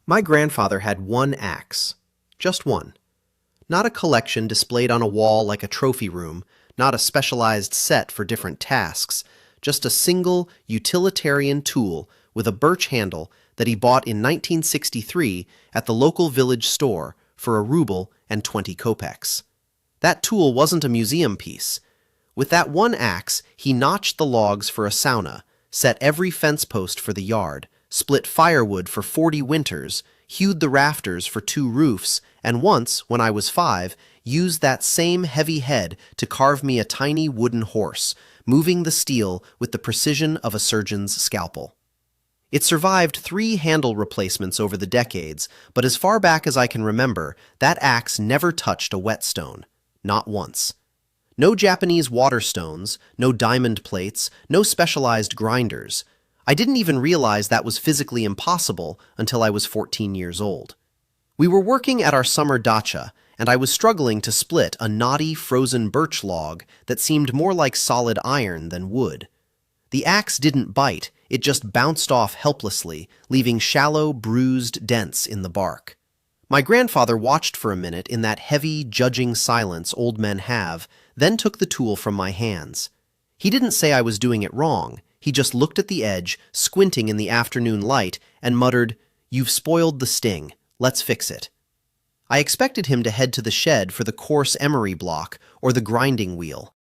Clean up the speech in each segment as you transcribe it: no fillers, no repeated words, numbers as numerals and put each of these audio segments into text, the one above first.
My grandfather had one axe. Just one. Not a collection displayed on a wall like a trophy room, not a specialized set for different tasks, just a single, utilitarian tool with a birch handle that he bought in 1963 at the local village store for a ruble and 20 kopecks. That tool wasn't a museum piece. With that one axe, he notched the logs for a sauna, set every fence post for the yard, split firewood for 40 winters, hewed the rafters for 2 roofs, and once, when I was 5, used that same heavy head to carve me a tiny wooden horse, moving the steel with the precision of a surgeon's scalpel. It survived 3 handle replacements over the decades, but as far back as I can remember, that axe never touched a whetstone. Not once. No Japanese water stones, no diamond plates, no specialized grinders. I didn't even realize that was physically impossible until I was 14 years old. We were working at our summer dacha, and I was struggling to split a knotty, frozen birch log that seemed more like solid iron than wood. The axe didn't bite, it just bounced off helplessly, leaving shallow, bruised dents in the bark. My grandfather watched for a minute in that heavy, judging silence old men have, then took the tool from my hands. He didn't say I was doing it wrong. He just looked at the edge, squinting in the afternoon light, and muttered, "You've spoiled the sting. Let's fix it." I expected him to head to the shed for the coarse emery block or the grinding wheel.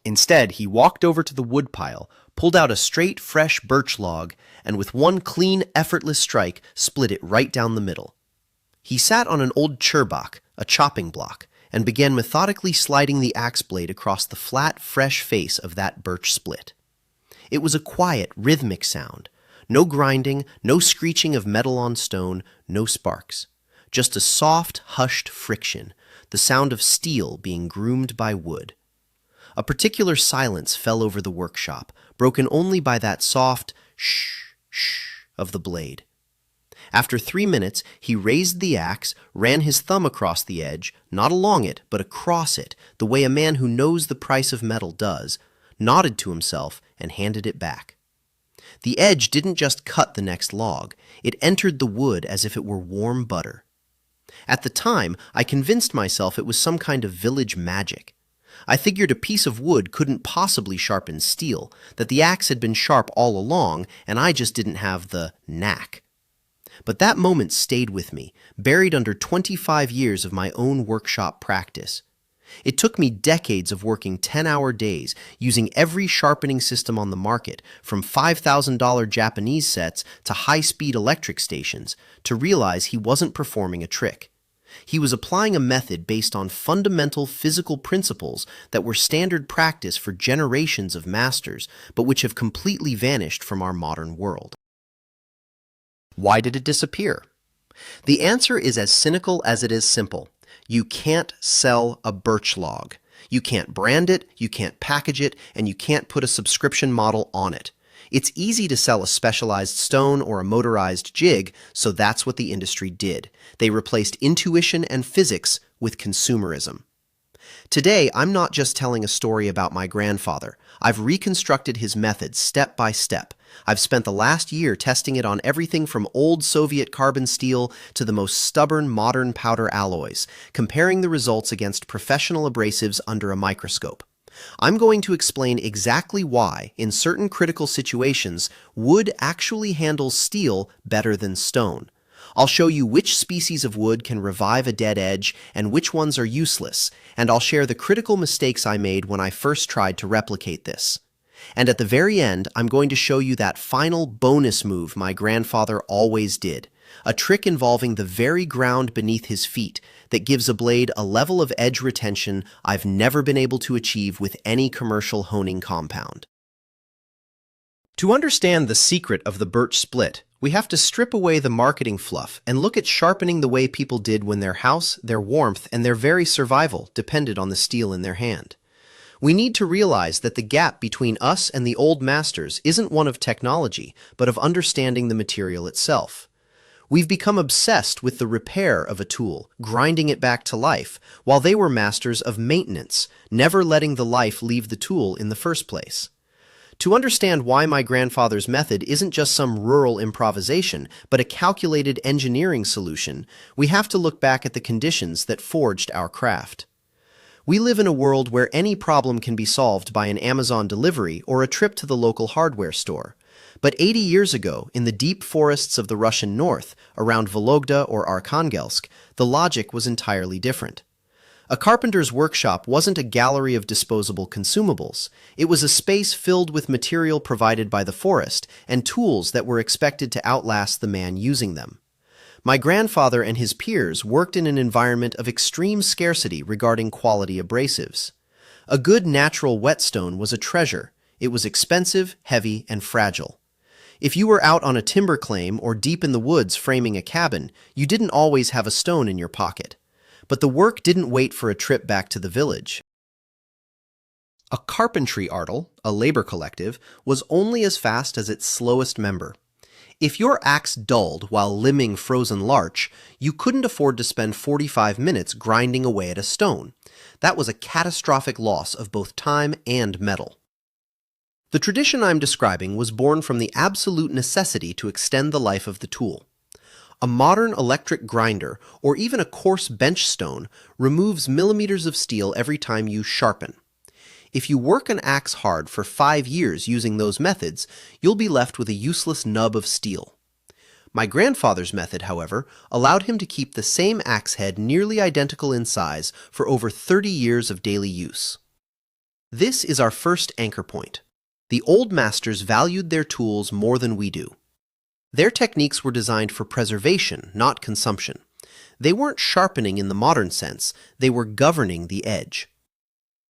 Instead, he walked over to the woodpile, pulled out a straight, fresh birch log, and with one clean, effortless strike, split it right down the middle. He sat on an old churbak, a chopping block, and began methodically sliding the axe blade across the flat, fresh face of that birch split. It was a quiet, rhythmic sound. No grinding, no screeching of metal on stone, no sparks. Just a soft, hushed friction, the sound of steel being groomed by wood. A particular silence fell over the workshop, broken only by that soft shh, shh of the blade. After 3 minutes, he raised the axe, ran his thumb across the edge, not along it, but across it, the way a man who knows the price of metal does, nodded to himself, and handed it back. The edge didn't just cut the next log, it entered the wood as if it were warm butter. At the time, I convinced myself it was some kind of village magic. I figured a piece of wood couldn't possibly sharpen steel, that the axe had been sharp all along, and I just didn't have the knack. But that moment stayed with me, buried under 25 years of my own workshop practice. It took me decades of working 10-hour days, using every sharpening system on the market, from $5,000 Japanese sets to high-speed electric stations, to realize he wasn't performing a trick. He was applying a method based on fundamental physical principles that were standard practice for generations of masters, but which have completely vanished from our modern world. Why did it disappear? The answer is as cynical as it is simple. You can't sell a birch log. You can't brand it, you can't package it, and you can't put a subscription model on it. It's easy to sell a specialized stone or a motorized jig, so that's what the industry did. They replaced intuition and physics with consumerism. Today, I'm not just telling a story about my grandfather. I've reconstructed his methods step by step. I've spent the last year testing it on everything from old Soviet carbon steel to the most stubborn modern powder alloys, comparing the results against professional abrasives under a microscope. I'm going to explain exactly why, in certain critical situations, wood actually handles steel better than stone. I'll show you which species of wood can revive a dead edge and which ones are useless, and I'll share the critical mistakes I made when I first tried to replicate this. And at the very end, I'm going to show you that final bonus move my grandfather always did, a trick involving the very ground beneath his feet that gives a blade a level of edge retention I've never been able to achieve with any commercial honing compound. To understand the secret of the birch split, we have to strip away the marketing fluff and look at sharpening the way people did when their house, their warmth, and their very survival depended on the steel in their hand. We need to realize that the gap between us and the old masters isn't one of technology, but of understanding the material itself. We've become obsessed with the repair of a tool, grinding it back to life, while they were masters of maintenance, never letting the life leave the tool in the first place. To understand why my grandfather's method isn't just some rural improvisation, but a calculated engineering solution, we have to look back at the conditions that forged our craft. We live in a world where any problem can be solved by an Amazon delivery or a trip to the local hardware store. But 80 years ago, in the deep forests of the Russian north, around Vologda or Arkhangelsk, the logic was entirely different. A carpenter's workshop wasn't a gallery of disposable consumables. It was a space filled with material provided by the forest and tools that were expected to outlast the man using them. My grandfather and his peers worked in an environment of extreme scarcity regarding quality abrasives. A good natural whetstone was a treasure. It was expensive, heavy, and fragile. If you were out on a timber claim or deep in the woods framing a cabin, you didn't always have a stone in your pocket. But the work didn't wait for a trip back to the village. A carpentry artel, a labor collective, was only as fast as its slowest member. If your axe dulled while limbing frozen larch, you couldn't afford to spend 45 minutes grinding away at a stone. That was a catastrophic loss of both time and metal. The tradition I'm describing was born from the absolute necessity to extend the life of the tool. A modern electric grinder, or even a coarse bench stone, removes millimeters of steel every time you sharpen. If you work an axe hard for 5 years using those methods, you'll be left with a useless nub of steel. My grandfather's method, however, allowed him to keep the same axe head nearly identical in size for over 30 years of daily use. This is our first anchor point. The old masters valued their tools more than we do. Their techniques were designed for preservation, not consumption. They weren't sharpening in the modern sense, they were governing the edge.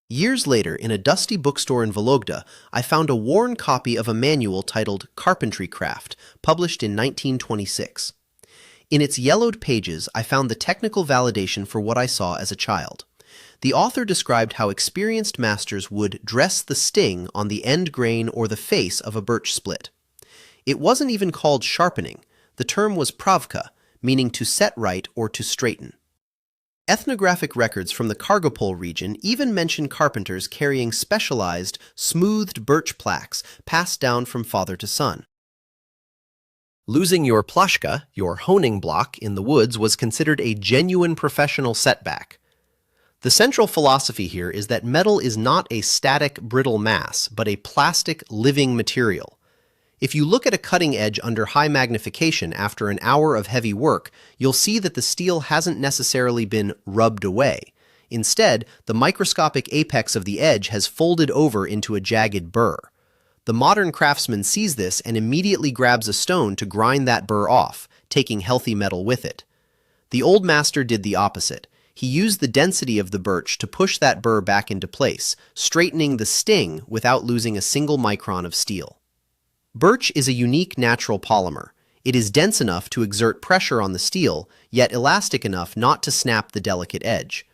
Years later, in a dusty bookstore in Vologda, I found a worn copy of a manual titled Carpentry Craft, published in 1926. In its yellowed pages, I found the technical validation for what I saw as a child. The author described how experienced masters would dress the sting on the end grain or the face of a birch split. It wasn't even called sharpening. The term was pravka, meaning to set right or to straighten. Ethnographic records from the Kargopol region even mention carpenters carrying specialized, smoothed birch plaques passed down from father to son. Losing your plashka, your honing block, in the woods was considered a genuine professional setback. The central philosophy here is that metal is not a static, brittle mass, but a plastic, living material. If you look at a cutting edge under high magnification after an hour of heavy work, you'll see that the steel hasn't necessarily been rubbed away. Instead, the microscopic apex of the edge has folded over into a jagged burr. The modern craftsman sees this and immediately grabs a stone to grind that burr off, taking healthy metal with it. The old master did the opposite. He used the density of the birch to push that burr back into place, straightening the sting without losing a single micron of steel. Birch is a unique natural polymer. It is dense enough to exert pressure on the steel, yet elastic enough not to snap the delicate edge.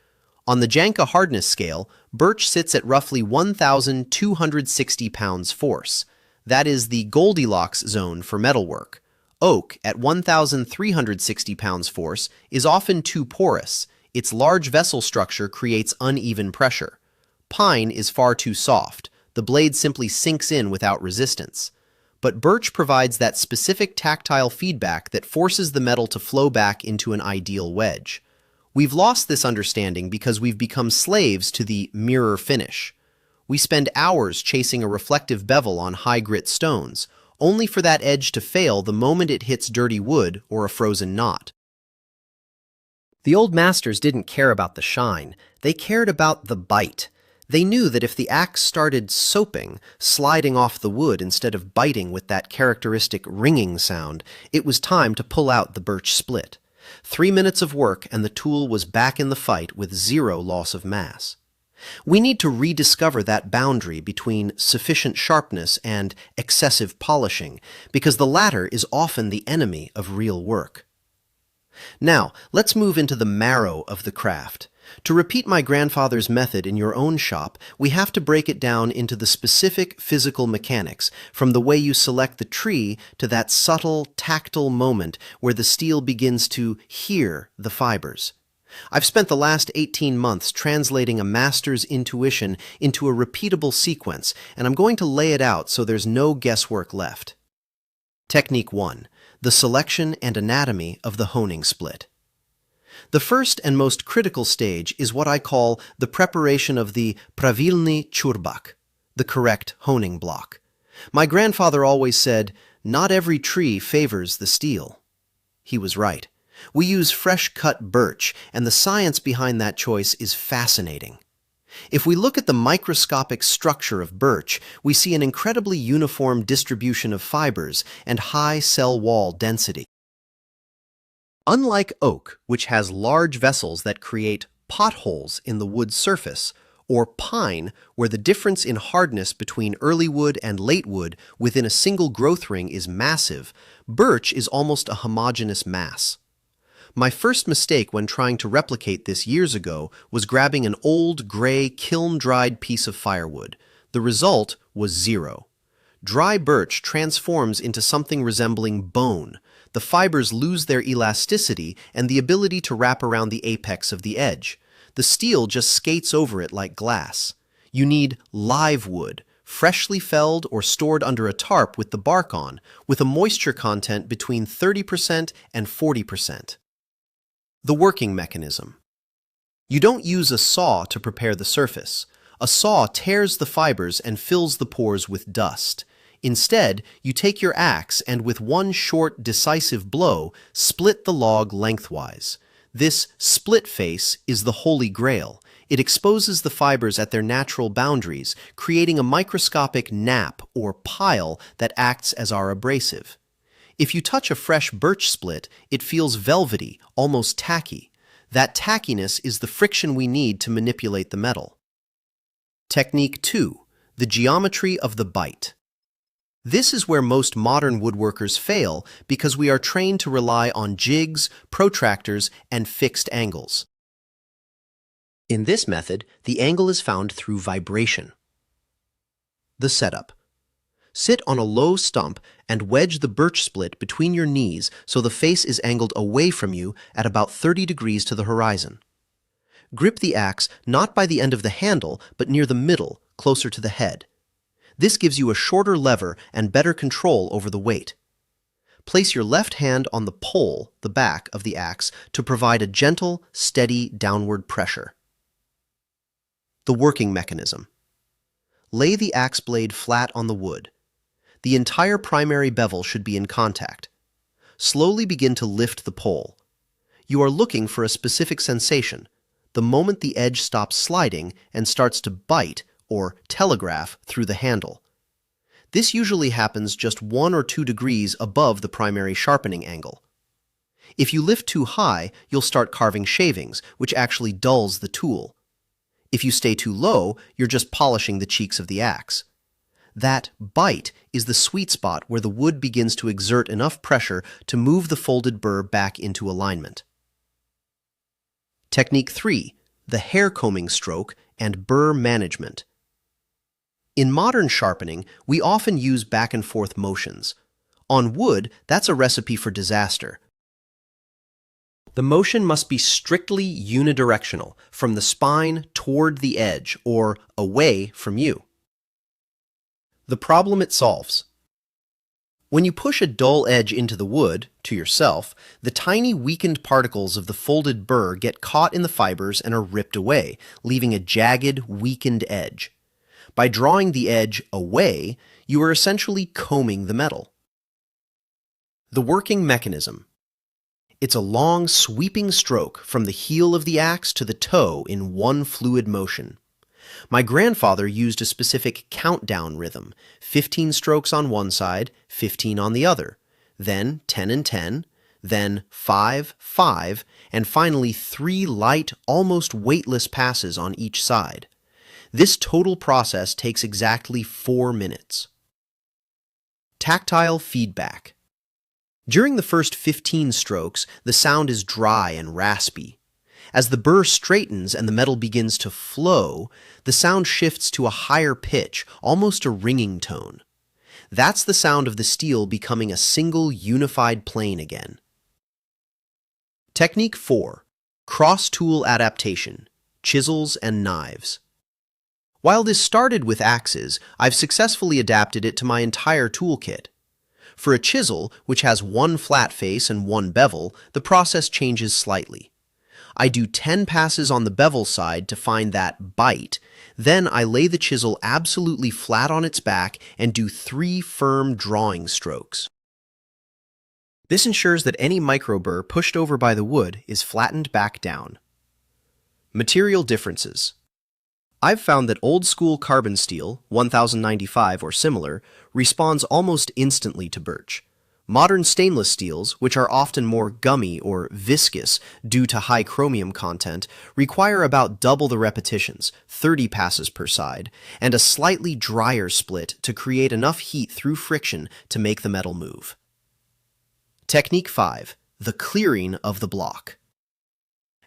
On the Janka hardness scale, birch sits at roughly 1,260 pounds force. That is the Goldilocks zone for metalwork. Oak, at 1,360 pounds force, is often too porous. Its large vessel structure creates uneven pressure. Pine is far too soft. The blade simply sinks in without resistance. But birch provides that specific tactile feedback that forces the metal to flow back into an ideal wedge. We've lost this understanding because we've become slaves to the mirror finish. We spend hours chasing a reflective bevel on high-grit stones, only for that edge to fail the moment it hits dirty wood or a frozen knot. The old masters didn't care about the shine, they cared about the bite. They knew that if the axe started soaping, sliding off the wood instead of biting with that characteristic ringing sound, it was time to pull out the birch split. 3 minutes of work and the tool was back in the fight with zero loss of mass. We need to rediscover that boundary between sufficient sharpness and excessive polishing, because the latter is often the enemy of real work. Now, let's move into the marrow of the craft. To repeat my grandfather's method in your own shop, we have to break it down into the specific physical mechanics, from the way you select the tree to that subtle, tactile moment where the steel begins to hear the fibers. I've spent the last 18 months translating a master's intuition into a repeatable sequence, and I'm going to lay it out so there's no guesswork left. Technique 1. The selection and anatomy of the honing split. The first and most critical stage is what I call the preparation of the pravilny churbak, the correct honing block. My grandfather always said, "Not every tree favors the steel." He was right. We use fresh-cut birch, and the science behind that choice is fascinating. If we look at the microscopic structure of birch, we see an incredibly uniform distribution of fibers and high cell wall density. Unlike oak, which has large vessels that create potholes in the wood's surface, or pine, where the difference in hardness between early wood and late wood within a single growth ring is massive, birch is almost a homogeneous mass. My first mistake when trying to replicate this years ago was grabbing an old, gray, kiln-dried piece of firewood. The result was zero. Dry birch transforms into something resembling bone. The fibers lose their elasticity and the ability to wrap around the apex of the edge. The steel just skates over it like glass. You need live wood, freshly felled or stored under a tarp with the bark on, with a moisture content between 30% and 40%. The working mechanism. You don't use a saw to prepare the surface. A saw tears the fibers and fills the pores with dust. Instead, you take your axe and with one short, decisive blow, split the log lengthwise. This split face is the holy grail. It exposes the fibers at their natural boundaries, creating a microscopic nap or pile that acts as our abrasive. If you touch a fresh birch split, it feels velvety, almost tacky. That tackiness is the friction we need to manipulate the metal. Technique 2. The geometry of the bite. This is where most modern woodworkers fail because we are trained to rely on jigs, protractors, and fixed angles. In this method, the angle is found through vibration. The setup. Sit on a low stump and wedge the birch split between your knees so the face is angled away from you at about 30 degrees to the horizon. Grip the axe not by the end of the handle, but near the middle, closer to the head. This gives you a shorter lever and better control over the weight. Place your left hand on the pole, the back of the axe, to provide a gentle, steady downward pressure. The working mechanism. Lay the axe blade flat on the wood. The entire primary bevel should be in contact. Slowly begin to lift the pole. You are looking for a specific sensation, the moment the edge stops sliding and starts to bite or telegraph through the handle. This usually happens just 1 or 2 degrees above the primary sharpening angle. If you lift too high, you'll start carving shavings, which actually dulls the tool. If you stay too low, you're just polishing the cheeks of the axe. That bite is the sweet spot where the wood begins to exert enough pressure to move the folded burr back into alignment. Technique 3. The hair combing stroke and burr management. In modern sharpening, we often use back and forth motions. On wood, that's a recipe for disaster. The motion must be strictly unidirectional, from the spine toward the edge, or away from you. The problem it solves. When you push a dull edge into the wood, to yourself, the tiny weakened particles of the folded burr get caught in the fibers and are ripped away, leaving a jagged, weakened edge. By drawing the edge away, you are essentially combing the metal. The working mechanism. It's a long, sweeping stroke from the heel of the axe to the toe in one fluid motion. My grandfather used a specific countdown rhythm, 15 strokes on one side, 15 on the other, then 10 and 10, then 5, 5, and finally 3 light, almost weightless passes on each side. This total process takes exactly 4 minutes. Tactile feedback. During the first 15 strokes, the sound is dry and raspy. As the burr straightens and the metal begins to flow, the sound shifts to a higher pitch, almost a ringing tone. That's the sound of the steel becoming a single unified plane again. Technique 4. Cross-tool adaptation, chisels and knives. While this started with axes, I've successfully adapted it to my entire toolkit. For a chisel, which has one flat face and one bevel, the process changes slightly. I do 10 passes on the bevel side to find that bite. Then I lay the chisel absolutely flat on its back and do 3 firm drawing strokes. This ensures that any microburr pushed over by the wood is flattened back down. Material differences. I've found that old-school carbon steel, 1095 or similar, responds almost instantly to birch. Modern stainless steels, which are often more gummy or viscous due to high chromium content, require about double the repetitions, 30 passes per side, and a slightly drier split to create enough heat through friction to make the metal move. Technique 5. The clearing of the block.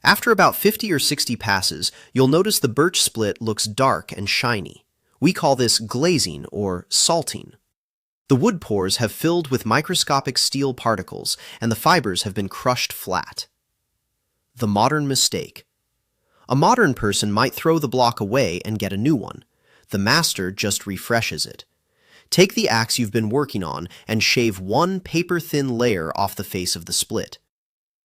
After about 50 or 60 passes, you'll notice the birch split looks dark and shiny. We call this glazing or salting. The wood pores have filled with microscopic steel particles, and the fibers have been crushed flat. The modern mistake. A modern person might throw the block away and get a new one. The master just refreshes it. Take the axe you've been working on and shave one paper-thin layer off the face of the split.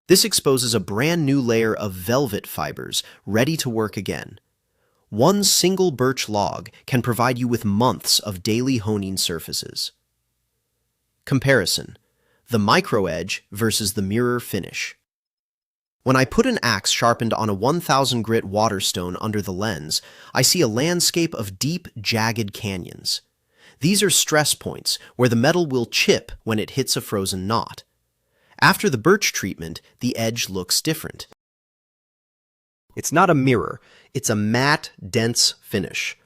This exposes a brand new layer of velvet fibers, ready to work again. One single birch log can provide you with months of daily honing surfaces. Comparison: the micro edge versus the mirror finish. When I put an axe sharpened on a 1000 grit waterstone under the lens, I see a landscape of deep, jagged canyons. These are stress points where the metal will chip when it hits a frozen knot. After the birch treatment, the edge looks different. It's not a mirror, it's a matte, dense finish.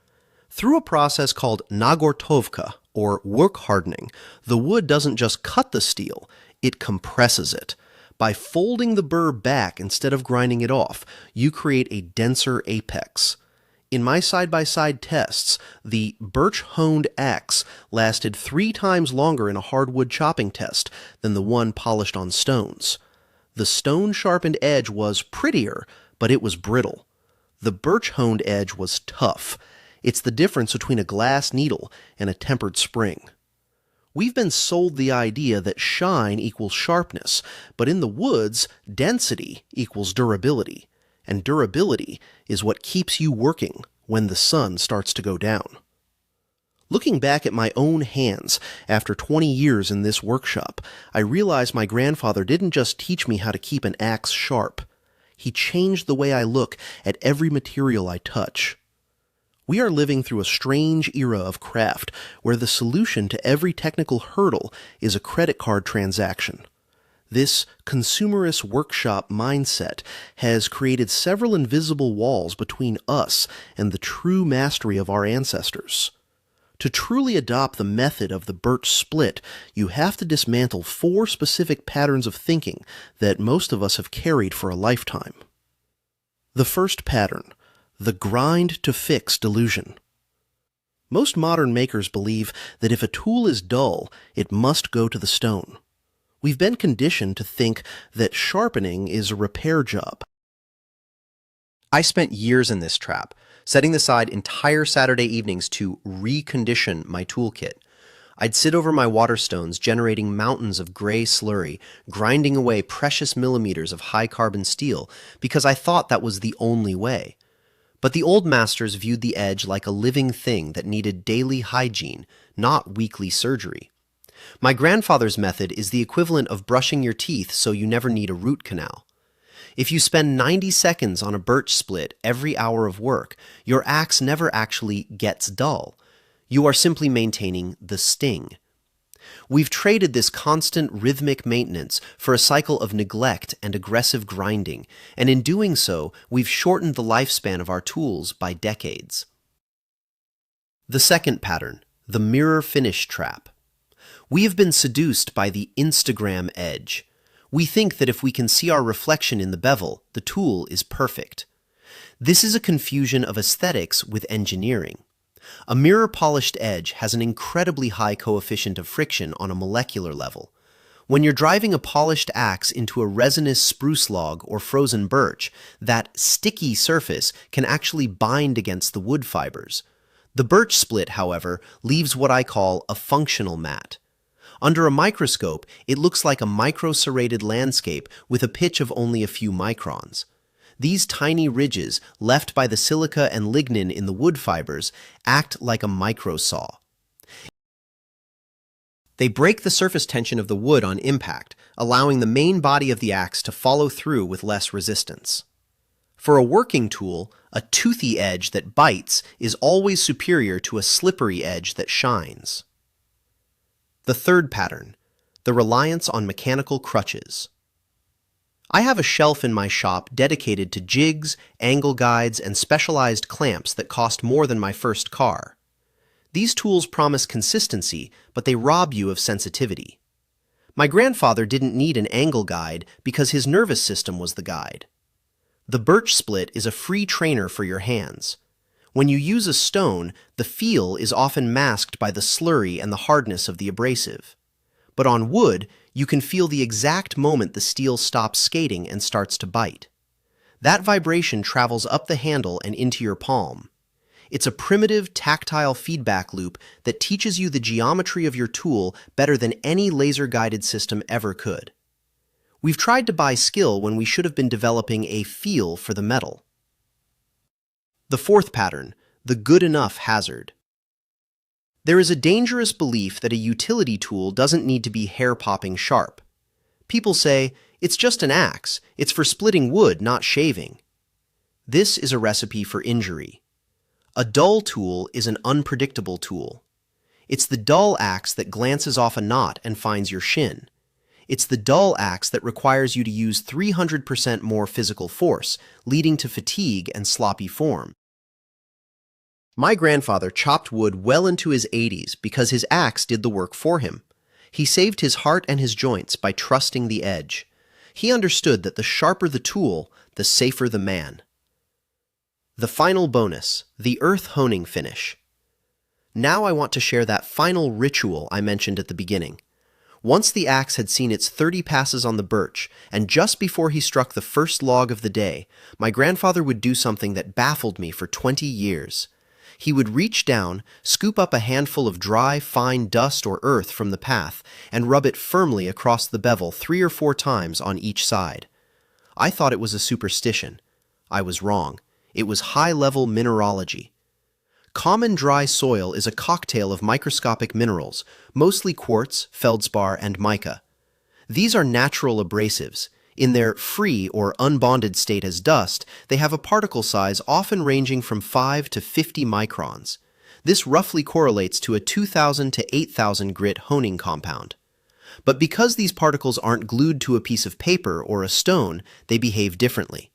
Through a process called nagortovka, or work hardening, the wood doesn't just cut the steel, it compresses it. By folding the burr back instead of grinding it off, you create a denser apex. In my side-by-side tests, the birch-honed axe lasted 3 times longer in a hardwood chopping test than the one polished on stones. The stone-sharpened edge was prettier, but it was brittle. The birch-honed edge was tough. It's the difference between a glass needle and a tempered spring. We've been sold the idea that shine equals sharpness, but in the woods, density equals durability. And durability is what keeps you working when the sun starts to go down. Looking back at my own hands after 20 years in this workshop, I realized my grandfather didn't just teach me how to keep an axe sharp. He changed the way I look at every material I touch. We are living through a strange era of craft where the solution to every technical hurdle is a credit card transaction. This consumerist workshop mindset has created several invisible walls between us and the true mastery of our ancestors. To truly adopt the method of the birch split, you have to dismantle 4 specific patterns of thinking that most of us have carried for a lifetime. The first pattern: the grind-to-fix delusion. Most modern makers believe that if a tool is dull, it must go to the stone. We've been conditioned to think that sharpening is a repair job. I spent years in this trap, setting aside entire Saturday evenings to recondition my toolkit. I'd sit over my waterstones generating mountains of gray slurry, grinding away precious millimeters of high-carbon steel because I thought that was the only way. But the old masters viewed the edge like a living thing that needed daily hygiene, not weekly surgery. My grandfather's method is the equivalent of brushing your teeth so you never need a root canal. If you spend 90 seconds on a birch split every hour of work, your axe never actually gets dull. You are simply maintaining the sting. We've traded this constant rhythmic maintenance for a cycle of neglect and aggressive grinding, and in doing so, we've shortened the lifespan of our tools by decades. The second pattern: the mirror finish trap. We have been seduced by the Instagram edge. We think that if we can see our reflection in the bevel, the tool is perfect. This is a confusion of aesthetics with engineering. A mirror-polished edge has an incredibly high coefficient of friction on a molecular level. When you're driving a polished axe into a resinous spruce log or frozen birch, that sticky surface can actually bind against the wood fibers. The birch split, however, leaves what I call a functional mat. Under a microscope, it looks like a micro-serrated landscape with a pitch of only a few microns. These tiny ridges, left by the silica and lignin in the wood fibers, act like a microsaw. They break the surface tension of the wood on impact, allowing the main body of the axe to follow through with less resistance. For a working tool, a toothy edge that bites is always superior to a slippery edge that shines. The third pattern, the reliance on mechanical crutches. I have a shelf in my shop dedicated to jigs, angle guides, and specialized clamps that cost more than my first car. These tools promise consistency, but they rob you of sensitivity. My grandfather didn't need an angle guide because his nervous system was the guide. The birch split is a free trainer for your hands. When you use a stone, the feel is often masked by the slurry and the hardness of the abrasive. But on wood, you can feel the exact moment the steel stops skating and starts to bite. That vibration travels up the handle and into your palm. It's a primitive, tactile feedback loop that teaches you the geometry of your tool better than any laser-guided system ever could. We've tried to buy skill when we should have been developing a feel for the metal. The fourth pattern, the good enough hazard. There is a dangerous belief that a utility tool doesn't need to be hair-popping sharp. People say, it's just an axe, it's for splitting wood, not shaving. This is a recipe for injury. A dull tool is an unpredictable tool. It's the dull axe that glances off a knot and finds your shin. It's the dull axe that requires you to use 300% more physical force, leading to fatigue and sloppy form. My grandfather chopped wood well into his 80s because his axe did the work for him. He saved his heart and his joints by trusting the edge. He understood that the sharper the tool, the safer the man. The final bonus, the earth honing finish. Now I want to share that final ritual I mentioned at the beginning. Once the axe had seen its 30 passes on the birch, and just before he struck the first log of the day, my grandfather would do something that baffled me for 20 years. He would reach down, scoop up a handful of dry, fine dust or earth from the path, and rub it firmly across the bevel 3 or 4 times on each side. I thought it was a superstition. I was wrong. It was high-level mineralogy. Common dry soil is a cocktail of microscopic minerals, mostly quartz, feldspar, and mica. These are natural abrasives. In their free or unbonded state as dust, they have a particle size often ranging from 5 to 50 microns. This roughly correlates to a 2,000 to 8,000 grit honing compound. But because these particles aren't glued to a piece of paper or a stone, they behave differently.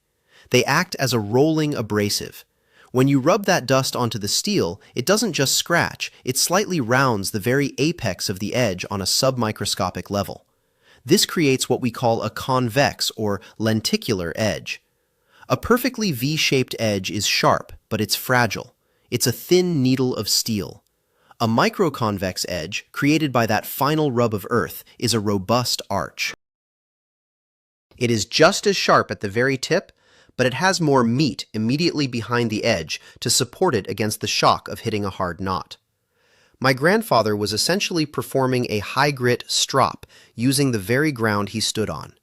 They act as a rolling abrasive. When you rub that dust onto the steel, it doesn't just scratch, it slightly rounds the very apex of the edge on a submicroscopic level. This creates what we call a convex or lenticular edge. A perfectly V-shaped edge is sharp, but it's fragile. It's a thin needle of steel. A microconvex edge, created by that final rub of earth, is a robust arch. It is just as sharp at the very tip, but it has more meat immediately behind the edge to support it against the shock of hitting a hard knot. My grandfather was essentially performing a high-grit strop using the very ground he stood on.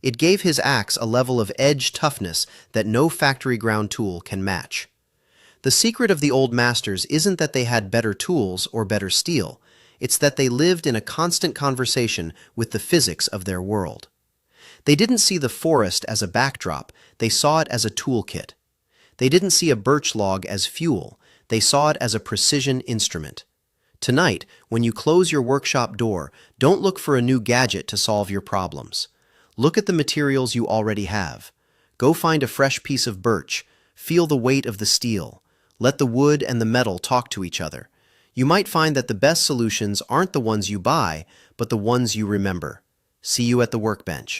It gave his axe a level of edge toughness that no factory-ground tool can match. The secret of the old masters isn't that they had better tools or better steel. It's that they lived in a constant conversation with the physics of their world. They didn't see the forest as a backdrop, they saw it as a toolkit. They didn't see a birch log as fuel, they saw it as a precision instrument. Tonight, when you close your workshop door, don't look for a new gadget to solve your problems. Look at the materials you already have. Go find a fresh piece of birch, feel the weight of the steel. Let the wood and the metal talk to each other. You might find that the best solutions aren't the ones you buy, but the ones you remember. See you at the workbench.